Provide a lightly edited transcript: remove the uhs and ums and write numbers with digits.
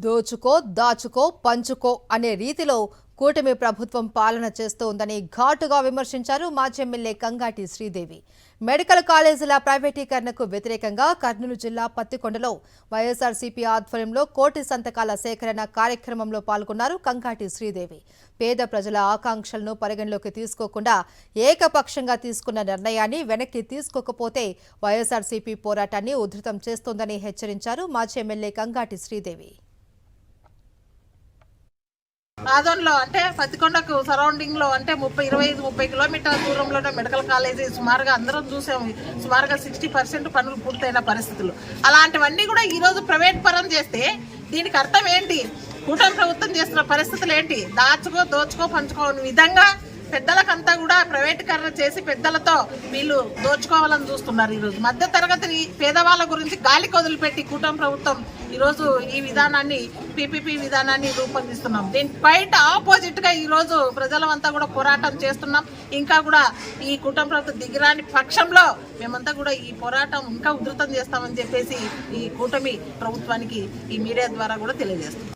దోచుకో దాచుకో పంచుకో అనే రీతిలో కూటమి ప్రభుత్వం పాలన చేస్తోందని ఘాటుగా విమర్శించారు మాజీ ఎమ్మెల్యే కంగాటి శ్రీదేవి. మెడికల్ కాలేజీల ప్రైవేటీకరణకు వ్యతిరేకంగా కర్నూలు జిల్లా పత్తికొండలో వైఎస్ఆర్సీపీ ఆధ్వర్యంలో కోటి సంతకాల సేకరణ కార్యక్రమంలో పాల్గొన్నారు కంగాటి శ్రీదేవి. పేద ప్రజల ఆకాంక్షలను పరిగణలోకి తీసుకోకుండా ఏకపక్షంగా తీసుకున్న నిర్ణయాన్ని వెనక్కి తీసుకోకపోతే వైఎస్ఆర్సీపీ పోరాటాన్ని ఉధృతం చేస్తోందని హెచ్చరించారు మాజీ ఎమ్మెల్యే కంగాటి శ్రీదేవి. ఆదోన్లో అంటే పత్తికొండకు సరౌండింగ్ లో అంటే 25-30 కిలోమీటర్ల దూరంలోనే మెడికల్ కాలేజీ సుమారుగా అందరం చూసాము. సుమారుగా 60% పనులు పూర్తయిన పరిస్థితులు. అలాంటివన్నీ కూడా ఈ రోజు ప్రైవేట్ పరం చేస్తే దీనికి అర్థం ఏంటి? కూటమి ప్రభుత్వం చేస్తున్న పరిస్థితులు ఏంటి? దాచుకో దోచుకో పంచుకో విధంగా పెద్దలకంతా కూడా ప్రైవేటీకరణ చేసి పెద్దలతో వీళ్ళు దోచుకోవాలని చూస్తున్నారు. ఈరోజు మధ్య తరగతి పేదవాళ్ళ గురించి గాలికి వదిలిపెట్టి కూటమి ప్రభుత్వం ఈరోజు ఈ విధానాన్ని పీపీపీ విధానాన్ని రూపొందిస్తున్నాం. దీని క్వైట్ ఆపోజిట్ గా ఈరోజు ప్రజలమంతా కూడా పోరాటం చేస్తున్నాం. ఇంకా కూడా ఈ కూటమి ప్రభుత్వం దిగిరాని పక్షంలో మేమంతా కూడా ఈ పోరాటం ఇంకా ఉధృతం చేస్తామని చెప్పేసి ఈ కూటమి ప్రభుత్వానికి ఈ మీడియా ద్వారా కూడా తెలియజేస్తున్నాం.